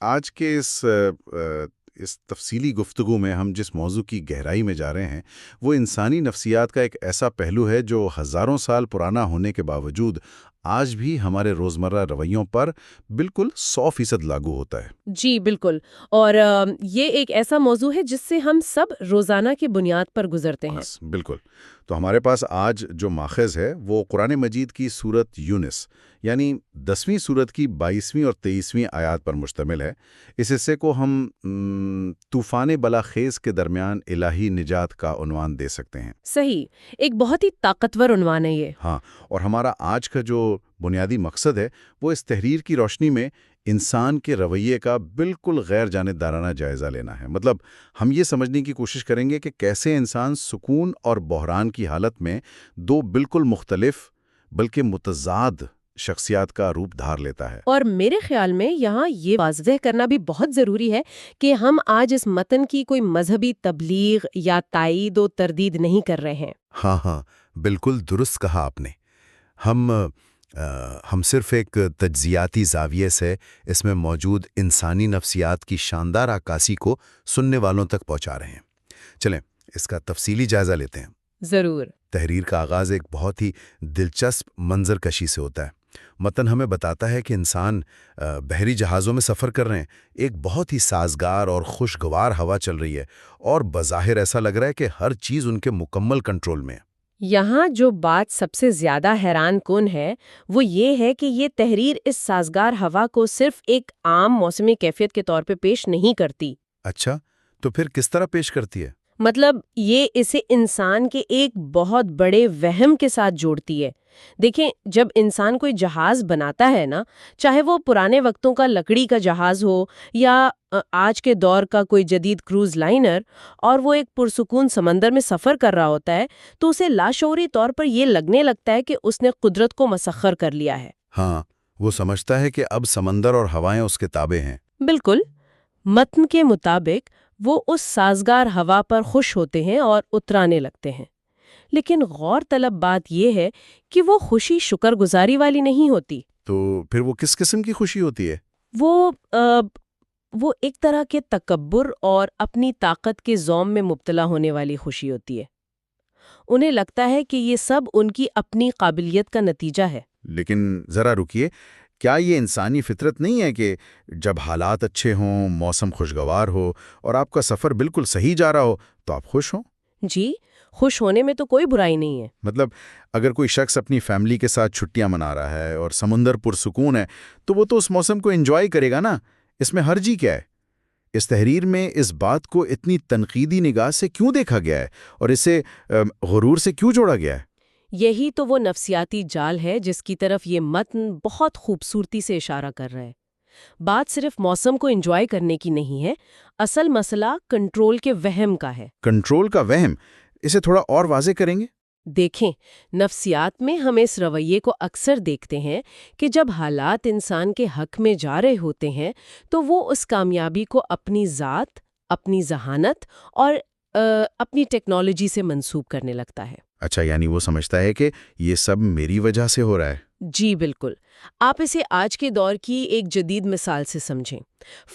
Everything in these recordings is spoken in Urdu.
آج کے اس تفصیلی گفتگو میں ہم جس موضوع کی گہرائی میں جا رہے ہیں وہ انسانی نفسیات کا ایک ایسا پہلو ہے جو ہزاروں سال پرانا ہونے کے باوجود آج بھی ہمارے روزمرہ رویوں پر بالکل 100% لاگو ہوتا ہے۔ جی بالکل۔ اور یہ ایک ایسا موضوع ہے جس سے ہم سب روزانہ کی بنیاد پر گزرتے ہیں۔ بس بالکل۔ تو ہمارے پاس آج جو ماخذ ہے وہ قرآن مجید کی سورت یونس یعنی 10ویں سورت کی 22ویں اور 23ویں آیات پر مشتمل ہے۔ اس حصے کو ہم طوفان بلاخیز کے درمیان الہی نجات کا عنوان دے سکتے ہیں۔ صحیح، ایک بہت ہی طاقتور عنوان ہے یہ۔ ہاں، اور ہمارا آج کا جو بنیادی مقصد ہے وہ اس تحریر کی روشنی میں انسان کے رویے کا بالکل غیر جانبدارانہ جائزہ لینا ہے۔ مطلب ہم یہ سمجھنے کی کوشش کریں گے کہ کیسے انسان سکون اور بحران کی حالت میں دو بالکل مختلف بلکہ متضاد شخصیات کا روپ دھار لیتا ہے۔ اور میرے خیال میں یہاں یہ واضح کرنا بھی بہت ضروری ہے کہ ہم آج اس متن کی کوئی مذہبی تبلیغ یا تائید و تردید نہیں کر رہے ہیں۔ ہاں، بالکل درست کہا آپ نے۔ ہم صرف ایک تجزیاتی زاویے سے اس میں موجود انسانی نفسیات کی شاندار عکاسی کو سننے والوں تک پہنچا رہے ہیں۔ چلیں اس کا تفصیلی جائزہ لیتے ہیں۔ ضرور۔ تحریر کا آغاز ایک بہت ہی دلچسپ منظر کشی سے ہوتا ہے۔ متن ہمیں بتاتا ہے کہ انسان بحری جہازوں میں سفر کر رہے ہیں، ایک بہت ہی سازگار اور خوشگوار ہوا چل رہی ہے اور بظاہر ایسا لگ رہا ہے کہ ہر چیز ان کے مکمل کنٹرول میں ہے۔ یہاں جو بات سب سے زیادہ حیران کن ہے وہ یہ ہے کہ یہ تحریر اس سازگار ہوا کو صرف ایک عام موسمی کیفیت کے طور پہ پیش نہیں کرتی۔ اچھا، تو پھر کس طرح پیش کرتی ہے؟ مطلب یہ اسے انسان کے ایک بہت بڑے وہم کے ساتھ جوڑتی ہے۔ دیکھیں، جب انسان کوئی جہاز بناتا ہے نا، چاہے وہ پرانے وقتوں کا لکڑی کا جہاز ہو یا آج کے دور کا کوئی جدید کروز لائنر، اور وہ ایک پرسکون سمندر میں سفر کر رہا ہوتا ہے تو اسے لاشعوری طور پر یہ لگنے لگتا ہے کہ اس نے قدرت کو مسخر کر لیا ہے۔ ہاں، وہ سمجھتا ہے کہ اب سمندر اور ہوائیں اس کے تابع ہیں۔ بالکل۔ متن کے مطابق وہ اس سازگار ہوا پر خوش ہوتے ہیں اور اترانے لگتے ہیں، لیکن غور طلب بات یہ ہے کہ وہ خوشی شکر گزاری والی نہیں ہوتی۔ تو پھر وہ کس قسم کی خوشی ہوتی ہے؟ وہ ایک طرح کے تکبر اور اپنی طاقت کے زوم میں مبتلا ہونے والی خوشی ہوتی ہے۔ انہیں لگتا ہے کہ یہ سب ان کی اپنی قابلیت کا نتیجہ ہے۔ لیکن ذرا رکیے، کیا یہ انسانی فطرت نہیں ہے کہ جب حالات اچھے ہوں، موسم خوشگوار ہو اور آپ کا سفر بالکل صحیح جا رہا ہو تو آپ خوش ہوں؟ جی، خوش ہونے میں تو کوئی برائی نہیں ہے۔ مطلب اگر کوئی شخص اپنی فیملی کے ساتھ چھٹیاں منا رہا ہے اور سمندر پرسکون ہے تو وہ تو اس موسم کو انجوائے کرے گا نا، اس میں حرجی کیا ہے؟ اس تحریر میں اس بات کو اتنی تنقیدی نگاہ سے کیوں دیکھا گیا ہے اور اسے غرور سے کیوں جوڑا گیا ہے؟ یہی تو وہ نفسیاتی جال ہے جس کی طرف یہ متن بہت خوبصورتی سے اشارہ کر رہا ہے۔ بات صرف موسم کو انجوائے کرنے کی نہیں ہے، اصل مسئلہ کنٹرول کے وہم کا ہے۔ کنٹرول کا وہم، اسے تھوڑا اور واضح کریں گے؟ دیکھیں، نفسیات میں ہم اس رویے کو اکثر دیکھتے ہیں کہ جب حالات انسان کے حق میں جا رہے ہوتے ہیں تو وہ اس کامیابی کو اپنی ذات، اپنی ذہانت اور اپنی ٹیکنالوجی سے منسوب کرنے لگتا ہے۔ اچھا، یعنی وہ سمجھتا ہے کہ یہ سب میری وجہ سے ہو رہا ہے۔ جی بالکل۔ آپ اسے آج کے دور کی ایک جدید مثال سے سمجھیں۔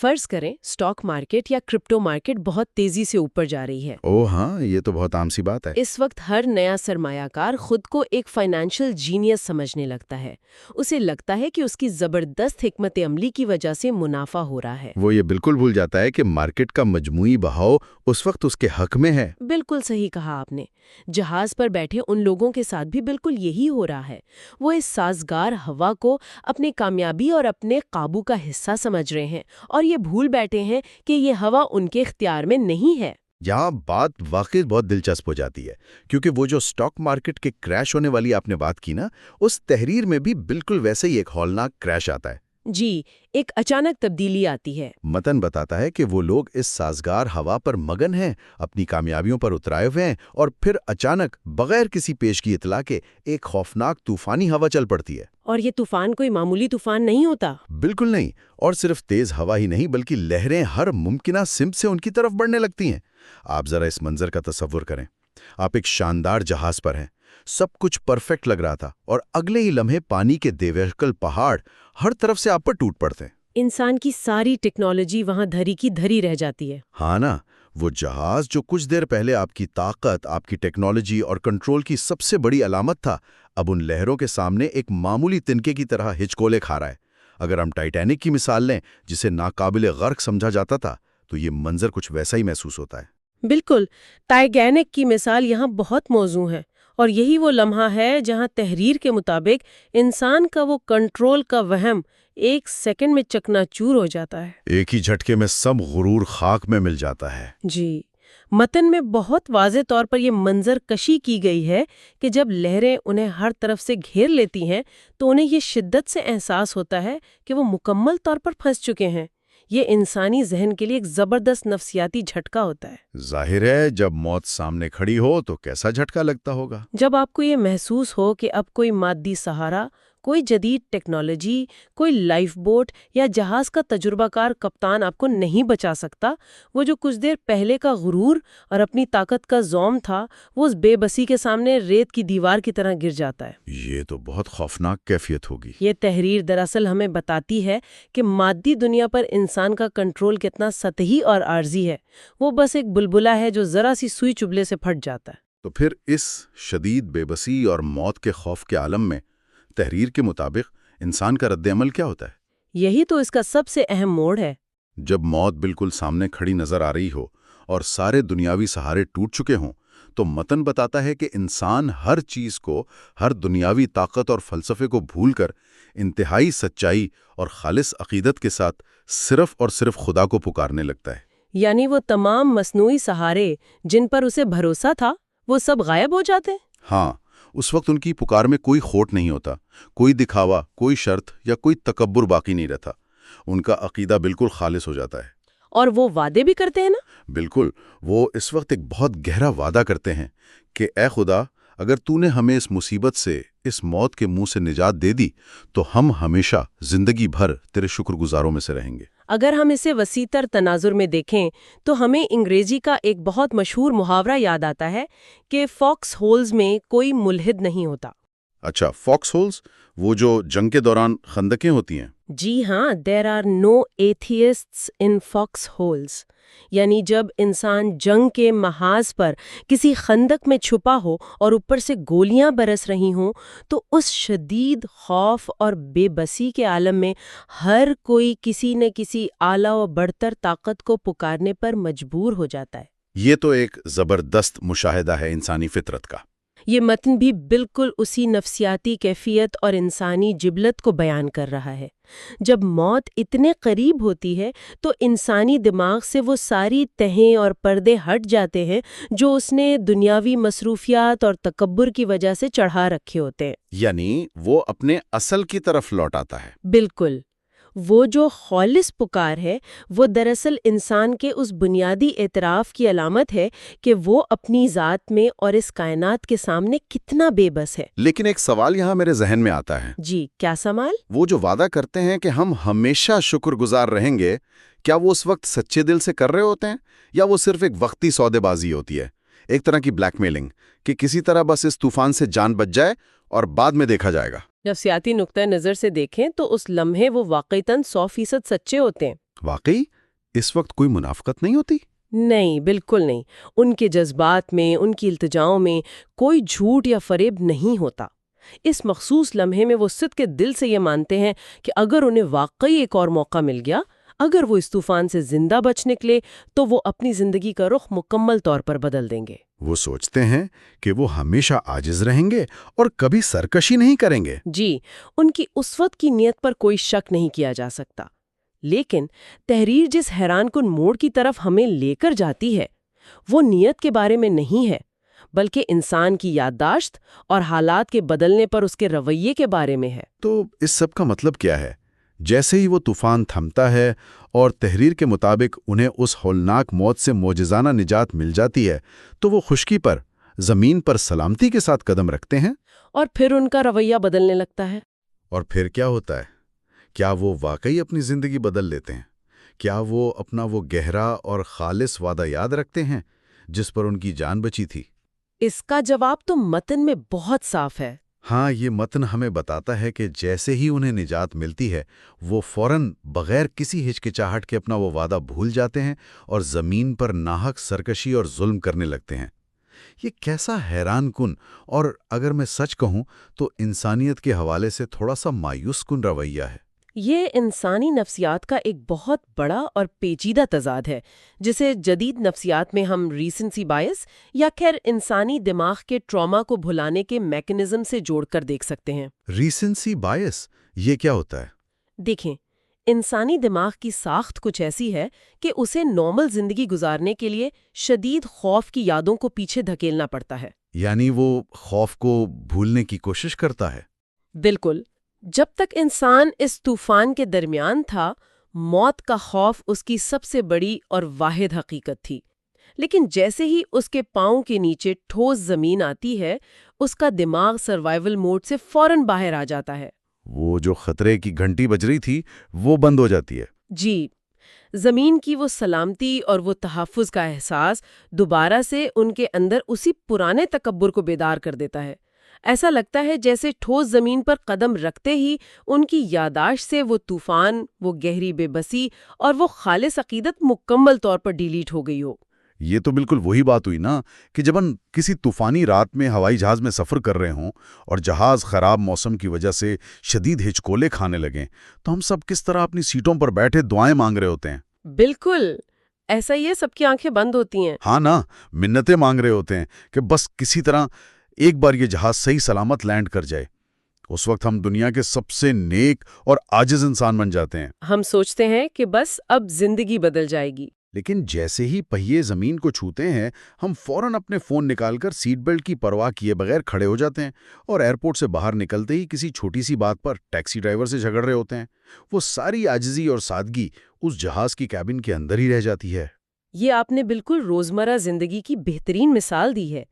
فرض کریں سٹاک مارکیٹ یا کرپٹو مارکیٹ بہت تیزی سے اوپر جا رہی ہے۔ ہاں، یہ تو بہت عام سی بات ہے۔ اس وقت ہر نیا سرمایہ کار خود کو ایک فائنینشل جینیس سمجھنے لگتا ہے۔ اسے لگتا ہے کہ اس کی زبردست حکمت عملی کی وجہ سے منافع ہو رہا ہے۔ وہ یہ بالکل بھول جاتا ہے کہ مارکیٹ کا مجموعی بہاؤ اس وقت اس کے حق میں ہے۔ بالکل صحیح کہا آپ نے۔ جہاز پر بیٹھے ان لوگوں کے ساتھ بھی بالکل یہی ہو رہا ہے۔ وہ اس سازگار ہوا کو اپنی کامیابی اور اپنے قابو کا حصہ سمجھ رہے ہیں اور یہ بھول بیٹھے ہیں کہ یہ ہوا ان کے اختیار میں نہیں ہے۔ یہاں بات واقعی بہت دلچسپ ہو جاتی ہے، کیونکہ وہ جو سٹاک مارکیٹ کے کریش ہونے والی آپ نے بات کی نا، اس تحریر میں بھی بالکل ویسے ہی ایک ہولناک کریش آتا ہے۔ جی، ایک اچانک تبدیلی آتی ہے۔ متن بتاتا ہے کہ وہ لوگ اس سازگار ہوا پر مگن ہیں، اپنی کامیابیوں پر اترائے ہوئے ہیں، اور پھر اچانک بغیر کسی پیشگی اطلاع کے ایک خوفناک طوفانی ہوا چل پڑتی ہے۔ اور یہ طوفان کوئی معمولی طوفان نہیں ہوتا۔ بالکل نہیں، اور صرف تیز ہوا ہی نہیں بلکہ لہریں ہر ممکنہ سمت سے ان کی طرف بڑھنے لگتی ہیں۔ آپ ذرا اس منظر کا تصور کریں۔ آپ ایک شاندار جہاز پر ہیں، سب کچھ پرفیکٹ لگ رہا تھا، اور اگلے ہی لمحے پانی کے دیویکل پہاڑ ہر طرف سے آپ پر ٹوٹ پڑتے ہیں۔ انسان کی ساری ٹیکنالوجی وہاں دھری کی دھری رہ جاتی ہے۔ ہاں نا، وہ جہاز جو کچھ دیر پہلے آپ کی طاقت، آپ کی ٹیکنالوجی اور کنٹرول کی سب سے بڑی علامت تھا، اب ان لہروں کے سامنے ایک معمولی تنکے کی طرح ہچکولے کھا رہا ہے۔ اگر ہم ٹائٹینک کی مثال لیں، جسے ناقابل غرق سمجھا جاتا تھا، تو یہ منظر کچھ ویسا ہی محسوس ہوتا ہے۔ بالکل، ٹائٹینک کی مثال یہاں بہت موزوں ہے، اور یہی وہ لمحہ ہے جہاں تحریر کے مطابق انسان کا وہ کنٹرول کا وہم ایک سیکنڈ میں چکنا چور ہو جاتا ہے۔ ایک ہی جھٹکے میں سب غرور خاک میں مل جاتا ہے۔ جی، متن میں بہت واضح طور پر یہ منظر کشی کی گئی ہے کہ جب لہریں انہیں ہر طرف سے گھیر لیتی ہیں تو انہیں یہ شدت سے احساس ہوتا ہے کہ وہ مکمل طور پر پھنس چکے ہیں۔ یہ انسانی ذہن کے لیے ایک زبردست نفسیاتی جھٹکا ہوتا ہے۔ ظاہر ہے، جب موت سامنے کھڑی ہو تو کیسا جھٹکا لگتا ہوگا۔ جب آپ کو یہ محسوس ہو کہ اب کوئی مادی سہارا، کوئی جدید ٹیکنالوجی، کوئی لائف بوٹ یا جہاز کا تجربہ کار کپتان آپ کو نہیں بچا سکتا، وہ جو کچھ دیر پہلے کا غرور اور اپنی طاقت کا زوم تھا، وہ اس بے بسی کے سامنے ریت کی دیوار کی طرح گر جاتا ہے۔ یہ تو بہت خوفناک کیفیت ہوگی۔ یہ تحریر دراصل ہمیں بتاتی ہے کہ مادی دنیا پر انسان کا کنٹرول کتنا سطحی اور عارضی ہے۔ وہ بس ایک بلبلہ ہے جو ذرا سی سوئی چبھلے سے پھٹ جاتا ہے۔ تو پھر اس شدید بے بسی اور موت کے خوف کے عالم میں تحریر کے مطابق انسان کا رد عمل کیا ہوتا ہے؟ یہی تو اس کا سب سے اہم موڑ ہے۔ جب موت بالکل سامنے کھڑی نظر آ رہی ہو اور سارے دنیاوی سہارے ٹوٹ چکے ہوں، تو متن بتاتا ہے کہ انسان ہر چیز کو، ہر دنیاوی طاقت اور فلسفے کو بھول کر انتہائی سچائی اور خالص عقیدت کے ساتھ صرف اور صرف خدا کو پکارنے لگتا ہے۔ یعنی وہ تمام مصنوعی سہارے جن پر اسے بھروسہ تھا، وہ سب غائب ہو جاتے ہیں۔ ہاں، اس وقت ان کی پکار میں کوئی کھوٹ نہیں ہوتا، کوئی دکھاوا، کوئی شرط یا کوئی تکبر باقی نہیں رہتا۔ ان کا عقیدہ بالکل خالص ہو جاتا ہے۔ اور وہ وعدے بھی کرتے ہیں نا؟ بالکل، وہ اس وقت ایک بہت گہرا وعدہ کرتے ہیں کہ اے خدا، اگر تو نے ہمیں اس مصیبت سے، اس موت کے منہ سے نجات دے دی، تو ہم ہمیشہ زندگی بھر تیرے شکر گزاروں میں سے رہیں گے۔ اگر ہم اسے وسیع تر تناظر میں دیکھیں تو ہمیں انگریزی کا ایک بہت مشہور محاورہ یاد آتا ہے کہ فاکس ہولز میں کوئی ملحد نہیں ہوتا۔ اچھا، فاکس ہولز، وہ جو جنگ کے دوران خندقیں ہوتی ہیں؟ جی ہاں، there are no atheists in fox holes۔ یعنی جب انسان جنگ کے محاذ پر کسی خندق میں چھپا ہو اور اوپر سے گولیاں برس رہی ہوں، تو اس شدید خوف اور بے بسی کے عالم میں ہر کوئی کسی نہ کسی اعلیٰ و برتر طاقت کو پکارنے پر مجبور ہو جاتا ہے۔ یہ تو ایک زبردست مشاہدہ ہے انسانی فطرت کا۔ یہ متن بھی بالکل اسی نفسیاتی کیفیت اور انسانی جبلت کو بیان کر رہا ہے۔ جب موت اتنے قریب ہوتی ہے تو انسانی دماغ سے وہ ساری تہیں اور پردے ہٹ جاتے ہیں جو اس نے دنیاوی مصروفیات اور تکبر کی وجہ سے چڑھا رکھے ہوتے ہیں۔ یعنی وہ اپنے اصل کی طرف لوٹ آتا ہے۔ بالکل، وہ جو خالص پکار ہے وہ دراصل انسان کے اس بنیادی اعتراف کی علامت ہے کہ وہ اپنی ذات میں اور اس کائنات کے سامنے کتنا بے بس ہے۔ لیکن ایک سوال یہاں میرے ذہن میں آتا ہے۔ جی، کیا سوال؟ وہ جو وعدہ کرتے ہیں کہ ہم ہمیشہ شکر گزار رہیں گے، کیا وہ اس وقت سچے دل سے کر رہے ہوتے ہیں یا وہ صرف ایک وقتی سودے بازی ہوتی ہے، ایک طرح کی بلیک میلنگ کہ کسی طرح بس اس طوفان سے جان بچ جائے اور بعد میں دیکھا جائے گا؟ نفسیاتی نقطۂ نظر سے دیکھیں تو اس لمحے وہ واقعتاً 100% سچے ہوتے ہیں۔ واقعی اس وقت کوئی منافقت نہیں ہوتی؟ نہیں، بالکل نہیں۔ ان کے جذبات میں، ان کی التجاؤں میں کوئی جھوٹ یا فریب نہیں ہوتا۔ اس مخصوص لمحے میں وہ صدق کے دل سے یہ مانتے ہیں کہ اگر انہیں واقعی ایک اور موقع مل گیا، اگر وہ اس طوفان سے زندہ بچ نکلے، تو وہ اپنی زندگی کا رخ مکمل طور پر بدل دیں گے۔ وہ سوچتے ہیں کہ وہ ہمیشہ عاجز رہیں گے اور کبھی سرکشی نہیں کریں گے۔ جی، ان کی اس وقت کی نیت پر کوئی شک نہیں کیا جا سکتا۔ لیکن تحریر جس حیران کن موڑ کی طرف ہمیں لے کر جاتی ہے، وہ نیت کے بارے میں نہیں ہے، بلکہ انسان کی یادداشت اور حالات کے بدلنے پر اس کے رویے کے بارے میں ہے۔ تو اس سب کا مطلب کیا ہے؟ جیسے ہی وہ طوفان تھمتا ہے اور تحریر کے مطابق انہیں اس ہولناک موت سے معجزانہ نجات مل جاتی ہے، تو وہ خشکی پر، زمین پر سلامتی کے ساتھ قدم رکھتے ہیں۔ اور پھر ان کا رویہ بدلنے لگتا ہے۔ اور پھر کیا ہوتا ہے؟ کیا وہ واقعی اپنی زندگی بدل لیتے ہیں؟ کیا وہ اپنا وہ گہرا اور خالص وعدہ یاد رکھتے ہیں جس پر ان کی جان بچی تھی؟ اس کا جواب تو متن میں بہت صاف ہے۔ ہاں، یہ متن ہمیں بتاتا ہے کہ جیسے ہی انہیں نجات ملتی ہے وہ فوراً بغیر کسی ہچکچاہٹ کے اپنا وہ وعدہ بھول جاتے ہیں اور زمین پر ناحق سرکشی اور ظلم کرنے لگتے ہیں۔ یہ کیسا حیران کن اور اگر میں سچ کہوں تو انسانیت کے حوالے سے تھوڑا سا مایوس کن رویہ ہے۔ یہ انسانی نفسیات کا ایک بہت بڑا اور پیچیدہ تضاد ہے، جسے جدید نفسیات میں ہم ریسنسی بائس یا خیر انسانی دماغ کے ٹراما کو بھلانے کے میکنزم سے جوڑ کر دیکھ سکتے ہیں۔ ریسنسی بائس یہ کیا ہوتا ہے؟ دیکھیں، انسانی دماغ کی ساخت کچھ ایسی ہے کہ اسے نارمل زندگی گزارنے کے لیے شدید خوف کی یادوں کو پیچھے دھکیلنا پڑتا ہے۔ یعنی وہ خوف کو بھولنے کی کوشش کرتا ہے۔ بالکل، جب تک انسان اس طوفان کے درمیان تھا، موت کا خوف اس کی سب سے بڑی اور واحد حقیقت تھی۔ لیکن جیسے ہی اس کے پاؤں کے نیچے ٹھوس زمین آتی ہے، اس کا دماغ سروائیول موڈ سے فوراً باہر آ جاتا ہے۔ وہ جو خطرے کی گھنٹی بج رہی تھی وہ بند ہو جاتی ہے۔ جی، زمین کی وہ سلامتی اور وہ تحفظ کا احساس دوبارہ سے ان کے اندر اسی پرانے تکبر کو بیدار کر دیتا ہے۔ ایسا لگتا ہے جیسے ٹھوس زمین پر قدم رکھتے ہی ان کی یاداشت سے وہ طوفان، وہ گہری بے بسی اور وہ خالص عقیدت مکمل طور پر ڈیلیٹ ہو گئی ہو۔ یہ تو بالکل وہی بات ہوئی نا کہ جب ہم کسی طوفانی رات میں ہوائی جہاز میں سفر کر رہے ہوں اور جہاز خراب موسم کی وجہ سے شدید ہچکولے کھانے لگیں تو ہم سب کس طرح اپنی سیٹوں پر بیٹھے دعائیں مانگ رہے ہوتے ہیں۔ بالکل ایسا ہی ہے، سب کی آنکھیں بند ہوتی ہیں۔ ہاں نا، منتیں مانگ رہے ہوتے ہیں کہ بس کسی طرح ایک بار یہ جہاز صحیح سلامت لینڈ کر جائے۔ اس وقت ہم دنیا کے سب سے نیک اور عاجز انسان بن جاتے ہیں۔ ہم سوچتے ہیں کہ بس اب زندگی بدل جائے گی۔ لیکن جیسے ہی پہیے زمین کو چھوتے ہیں ہم فوراً اپنے فون نکال کر سیٹ بیلٹ کی پرواہ کیے بغیر کھڑے ہو جاتے ہیں اور ایئرپورٹ سے باہر نکلتے ہی کسی چھوٹی سی بات پر ٹیکسی ڈرائیور سے جھگڑ رہے ہوتے ہیں۔ وہ ساری عاجزی اور سادگی اس جہاز کی کیبن کے اندر ہی رہ جاتی ہے۔ یہ آپ نے بالکل روزمرہ زندگی کی بہترین مثال دی ہے۔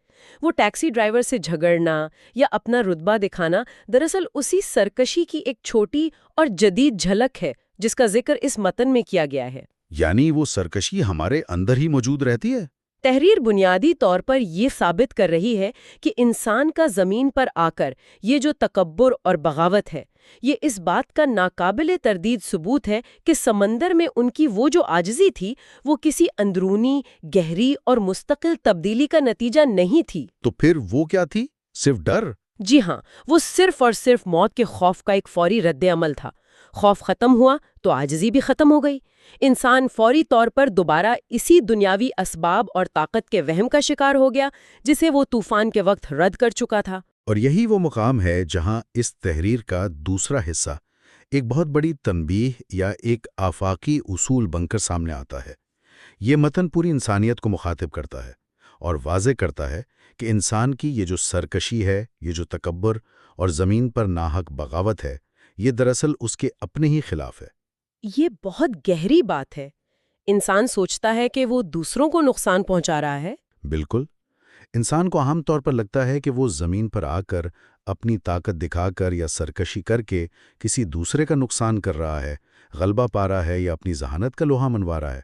وہ ٹیکسی ڈرائیور سے جھگڑنا یا اپنا رتبہ دکھانا دراصل اسی سرکشی کی ایک چھوٹی اور جدید جھلک ہے جس کا ذکر اس متن میں کیا گیا ہے۔ یعنی وہ سرکشی ہمارے اندر ہی موجود رہتی ہے۔ تحریر بنیادی طور پر یہ ثابت کر رہی ہے کہ انسان کا زمین پر آ کر یہ جو تکبر اور بغاوت ہے، یہ اس بات کا ناقابل تردید ثبوت ہے کہ سمندر میں ان کی وہ جو عاجزی تھی وہ کسی اندرونی، گہری اور مستقل تبدیلی کا نتیجہ نہیں تھی۔ تو پھر وہ کیا تھی؟ صرف ڈر؟ جی ہاں، وہ صرف اور صرف موت کے خوف کا ایک فوری رد عمل تھا۔ خوف ختم ہوا تو عاجزی بھی ختم ہو گئی۔ انسان فوری طور پر دوبارہ اسی دنیاوی اسباب اور طاقت کے وہم کا شکار ہو گیا جسے وہ طوفان کے وقت رد کر چکا تھا۔ اور یہی وہ مقام ہے جہاں اس تحریر کا دوسرا حصہ ایک بہت بڑی تنبیہ یا ایک آفاقی اصول بن کر سامنے آتا ہے۔ یہ متن پوری انسانیت کو مخاطب کرتا ہے اور واضح کرتا ہے کہ انسان کی یہ جو سرکشی ہے، یہ جو تکبر اور زمین پر ناحق بغاوت ہے، یہ دراصل اس کے اپنے ہی خلاف ہے۔ یہ بہت گہری بات ہے۔ انسان سوچتا ہے کہ وہ دوسروں کو نقصان پہنچا رہا ہے۔ بالکل، انسان کو عام طور پر لگتا ہے کہ وہ زمین پر آ کر اپنی طاقت دکھا کر یا سرکشی کر کے کسی دوسرے کا نقصان کر رہا ہے، غلبہ پا رہا ہے یا اپنی ذہانت کا لوہا منوا رہا ہے۔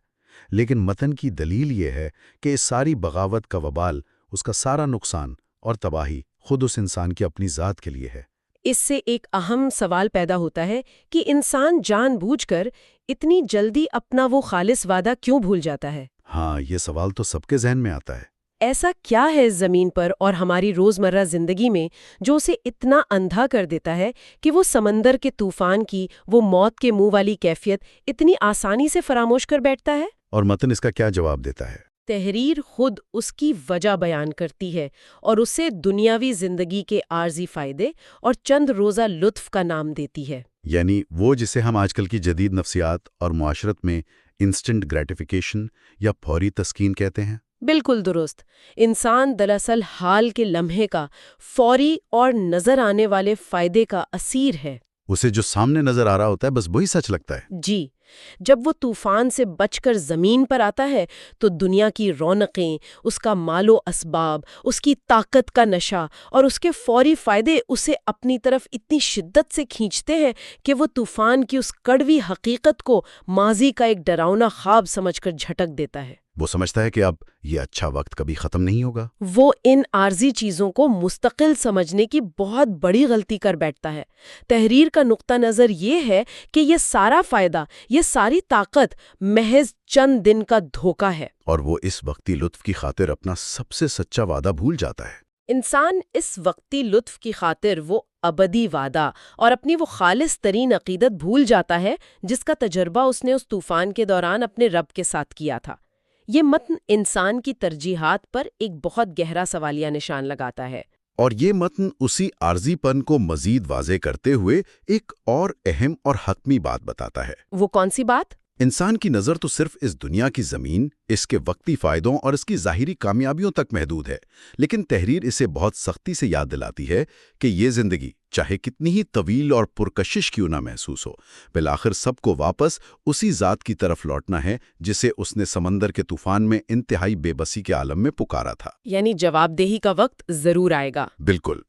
لیکن متن کی دلیل یہ ہے کہ اس ساری بغاوت کا وبال، اس کا سارا نقصان اور تباہی خود اس انسان کی اپنی ذات کے لیے ہے۔ اس سے ایک اہم سوال پیدا ہوتا ہے کہ انسان جان بوجھ کر اتنی جلدی اپنا وہ خالص وعدہ کیوں بھول جاتا ہے؟ ہاں، یہ سوال تو سب کے ذہن میں آتا ہے۔ ایسا کیا ہے اس زمین پر اور ہماری روزمرہ زندگی میں جو اسے اتنا اندھا کر دیتا ہے کہ وہ سمندر کے طوفان کی وہ موت کے منہ والی کیفیت اتنی آسانی سے فراموش کر بیٹھتا ہے؟ اور متن اس کا کیا جواب دیتا ہے؟ تحریر خود اس کی وجہ بیان کرتی ہے اور اسے دنیاوی زندگی کے عارضی فائدے اور چند روزہ لطف کا نام دیتی ہے۔ یعنی وہ جسے ہم آج کل کی جدید نفسیات اور معاشرت میں انسٹنٹ گریٹیفیکیشن یا فوری تسکین کہتے ہیں۔ بالکل درست۔ انسان دراصل حال کے لمحے کا فوری اور نظر آنے والے فائدے کا اسیر ہے۔ اسے جو سامنے نظر آ رہا ہوتا ہے بس وہی سچ لگتا ہے۔ جی، جب وہ طوفان سے بچ کر زمین پر آتا ہے تو دنیا کی رونقیں، اس کا مال و اسباب، اس کی طاقت کا نشہ اور اس کے فوری فائدے اسے اپنی طرف اتنی شدت سے کھینچتے ہیں کہ وہ طوفان کی اس کڑوی حقیقت کو ماضی کا ایک ڈراؤنا خواب سمجھ کر جھٹک دیتا ہے۔ وہ سمجھتا ہے کہ اب یہ اچھا وقت کبھی ختم نہیں ہوگا۔ وہ ان عارضی چیزوں کو مستقل سمجھنے کی بہت بڑی غلطی کر بیٹھتا ہے۔ تحریر کا نقطہ نظر یہ ہے کہ یہ سارا فائدہ، یہ ساری طاقت محض چند دن کا دھوکہ ہے۔ اور وہ اس وقتی لطف کی خاطر اپنا سب سے سچا وعدہ بھول جاتا ہے۔ انسان اس وقتی لطف کی خاطر وہ ابدی وعدہ اور اپنی وہ خالص ترین عقیدت بھول جاتا ہے جس کا تجربہ اس نے اس طوفان کے دوران اپنے رب کے ساتھ کیا تھا۔ یہ متن انسان کی ترجیحات پر ایک بہت گہرا سوالیہ نشان لگاتا ہے۔ اور یہ متن اسی عارضی پن کو مزید واضح کرتے ہوئے ایک اور اہم اور حتمی بات بتاتا ہے۔ وہ کون سی بات؟ انسان کی نظر تو صرف اس دنیا کی زمین، اس کے وقتی فائدوں اور اس کی ظاہری کامیابیوں تک محدود ہے، لیکن تحریر اسے بہت سختی سے یاد دلاتی ہے کہ یہ زندگی چاہے کتنی ہی طویل اور پرکشش کیوں نہ محسوس ہو، بالآخر سب کو واپس اسی ذات کی طرف لوٹنا ہے جسے اس نے سمندر کے طوفان میں انتہائی بے بسی کے عالم میں پکارا تھا۔ یعنی جواب دہی کا وقت ضرور آئے گا۔ بالکل۔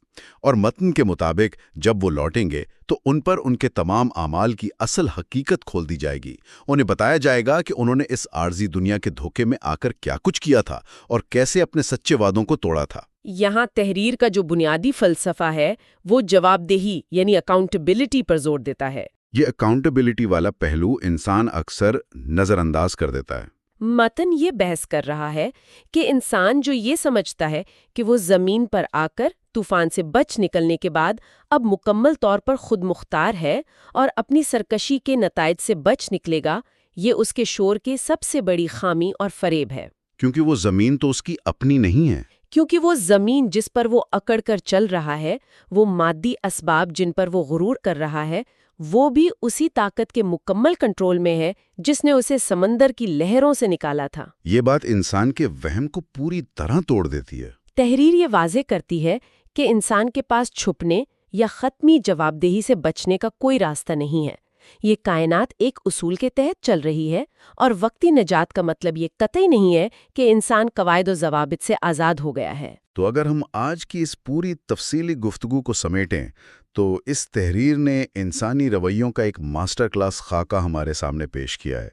اور متن کے مطابق جب وہ لوٹیں گے تو ان پر ان کے تمام اعمال کی اصل حقیقت کھول دی جائے گی۔ انہیں بتایا جائے گا کہ انہوں نے اس عارضی دنیا کے دھوکے میں آ کر کیا کچھ کیا تھا اور کیسے اپنے سچے وعدوں کو توڑا تھا۔ یہاں تحریر کا جو بنیادی فلسفہ ہے وہ جواب دہی یعنی اکاؤنٹیبلٹی پر زور دیتا ہے۔ یہ اکاؤنٹیبلٹی والا پہلو انسان اکثر نظر انداز کر دیتا ہے۔ متن یہ بحث کر رہا ہے کہ انسان جو یہ سمجھتا ہے کہ وہ زمین پر آ کر طوفان سے بچ نکلنے کے بعد اب مکمل طور پر خود مختار ہے اور اپنی سرکشی کے نتائج سے بچ نکلے گا، یہ اس کے شعور کی سب سے بڑی خامی اور فریب ہے۔ کیونکہ وہ زمین تو اس کی اپنی نہیں ہے۔ کیونکہ وہ زمین جس پر وہ اکڑ کر چل رہا ہے، وہ مادی اسباب جن پر وہ غرور کر رہا ہے، وہ بھی اسی طاقت کے مکمل کنٹرول میں ہے جس نے اسے سمندر کی لہروں سے نکالا تھا۔ یہ بات انسان کے وہم کو پوری طرح توڑ دیتی ہے۔ تحریر یہ واضح کرتی ہے کہ انسان کے پاس چھپنے یا ختمی جواب دہی سے بچنے کا کوئی راستہ نہیں ہے۔ یہ کائنات ایک اصول کے تحت چل رہی ہے اور وقتی نجات کا مطلب یہ قطعی نہیں ہے کہ انسان قواعد و ضوابط سے آزاد ہو گیا ہے۔ تو اگر ہم آج کی اس پوری تفصیلی گفتگو کو سمیٹیں تو اس تحریر نے انسانی رویوں کا ایک ماسٹر کلاس خاکہ ہمارے سامنے پیش کیا ہے۔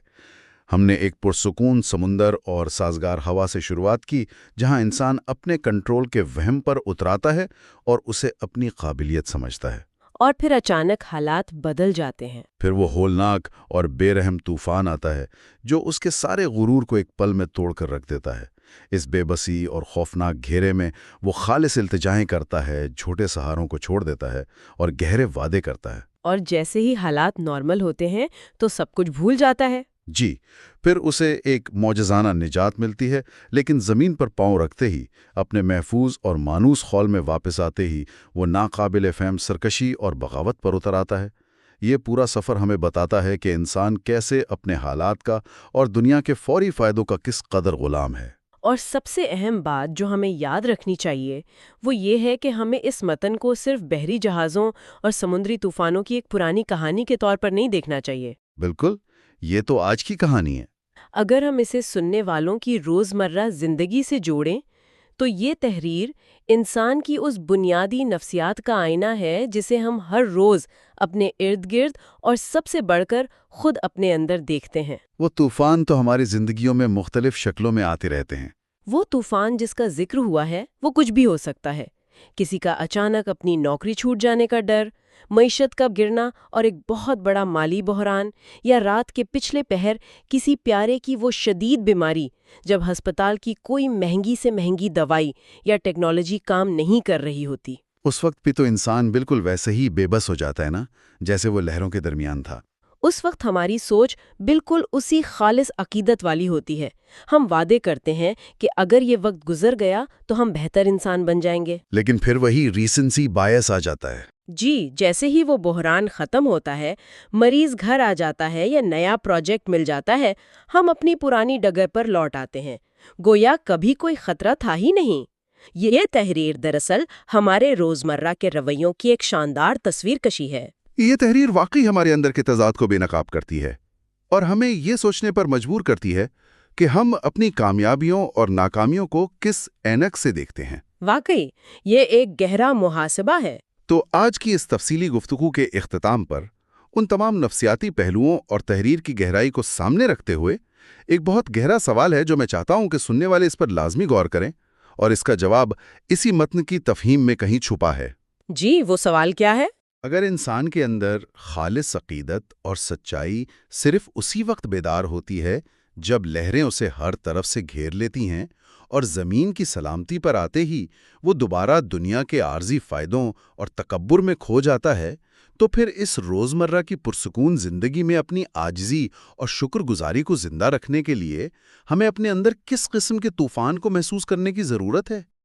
ہم نے ایک پرسکون سمندر اور سازگار ہوا سے شروعات کی جہاں انسان اپنے کنٹرول کے وہم پر اتراتا ہے اور اسے اپنی قابلیت سمجھتا ہے، اور پھر اچانک حالات بدل جاتے ہیں۔ پھر وہ ہولناک اور بے رحم طوفان آتا ہے جو اس کے سارے غرور کو ایک پل میں توڑ کر رکھ دیتا ہے۔ اس بے بسی اور خوفناک گھیرے میں وہ خالص التجائیں کرتا ہے، جھوٹے سہاروں کو چھوڑ دیتا ہے اور گہرے وعدے کرتا ہے۔ اور جیسے ہی حالات نارمل ہوتے ہیں تو سب کچھ بھول جاتا ہے۔ جی، پھر اسے ایک معجزانہ نجات ملتی ہے، لیکن زمین پر پاؤں رکھتے ہی، اپنے محفوظ اور مانوس خول میں واپس آتے ہی وہ ناقابل فہم سرکشی اور بغاوت پر اتر آتا ہے۔ یہ پورا سفر ہمیں بتاتا ہے کہ انسان کیسے اپنے حالات کا اور دنیا کے فوری فائدوں کا کس قدر غلام ہے۔ اور سب سے اہم بات جو ہمیں یاد رکھنی چاہیے وہ یہ ہے کہ ہمیں اس متن کو صرف بحری جہازوں اور سمندری طوفانوں کی ایک پرانی کہانی کے طور پر نہیں دیکھنا چاہیے۔ بالکل، یہ تو آج کی کہانی ہے۔ اگر ہم اسے سننے والوں کی روزمرہ زندگی سے جوڑیں تو یہ تحریر انسان کی اس بنیادی نفسیات کا آئینہ ہے جسے ہم ہر روز اپنے ارد گرد اور سب سے بڑھ کر خود اپنے اندر دیکھتے ہیں۔ وہ طوفان تو ہماری زندگیوں میں مختلف شکلوں میں آتے رہتے ہیں۔ وہ طوفان جس کا ذکر ہوا ہے وہ کچھ بھی ہو سکتا ہے۔ کسی کا اچانک اپنی نوکری چھوٹ جانے کا ڈر، معیشت کا گرنا اور ایک بہت بڑا مالی بحران، یا رات کے پچھلے پہر کسی پیارے کی وہ شدید بیماری جب ہسپتال کی کوئی مہنگی سے مہنگی دوائی یا ٹیکنالوجی کام نہیں کر رہی ہوتی۔ اس وقت بھی تو انسان بالکل ویسے ہی بے بس ہو جاتا ہے نا، جیسے وہ لہروں کے درمیان تھا۔ اس وقت ہماری سوچ بالکل اسی خالص عقیدت والی ہوتی ہے۔ ہم وعدے کرتے ہیں کہ اگر یہ وقت گزر گیا تو ہم بہتر انسان بن جائیں گے، لیکن پھر وہی ریسنسی بایس آ جاتا ہے۔ جی، جیسے ہی وہ بحران ختم ہوتا ہے، مریض گھر آ جاتا ہے یا نیا پروجیکٹ مل جاتا ہے، ہم اپنی پرانی ڈگر پر لوٹ آتے ہیں، گویا کبھی کوئی خطرہ تھا ہی نہیں۔ یہ تحریر دراصل ہمارے روزمرہ کے رویوں کی ایک شاندار تصویر کشی ہے۔ یہ تحریر واقعی ہمارے اندر کے تضاد کو بے نقاب کرتی ہے اور ہمیں یہ سوچنے پر مجبور کرتی ہے کہ ہم اپنی کامیابیوں اور ناکامیوں کو کس اینک سے دیکھتے ہیں۔ واقعی یہ ایک گہرا محاسبہ ہے۔ تو آج کی اس تفصیلی گفتگو کے اختتام پر ان تمام نفسیاتی پہلوؤں اور تحریر کی گہرائی کو سامنے رکھتے ہوئے ایک بہت گہرا سوال ہے جو میں چاہتا ہوں کہ سننے والے اس پر لازمی غور کریں، اور اس کا جواب اسی متن کی تفہیم میں کہیں چھپا ہے۔ جی، وہ سوال کیا ہے؟ اگر انسان کے اندر خالص عقیدت اور سچائی صرف اسی وقت بیدار ہوتی ہے جب لہریں اسے ہر طرف سے گھیر لیتی ہیں اور زمین کی سلامتی پر آتے ہی وہ دوبارہ دنیا کے عارضی فائدوں اور تکبر میں کھو جاتا ہے، تو پھر اس روزمرہ کی پرسکون زندگی میں اپنی عاجزی اور شکر گزاری کو زندہ رکھنے کے لیے ہمیں اپنے اندر کس قسم کے طوفان کو محسوس کرنے کی ضرورت ہے؟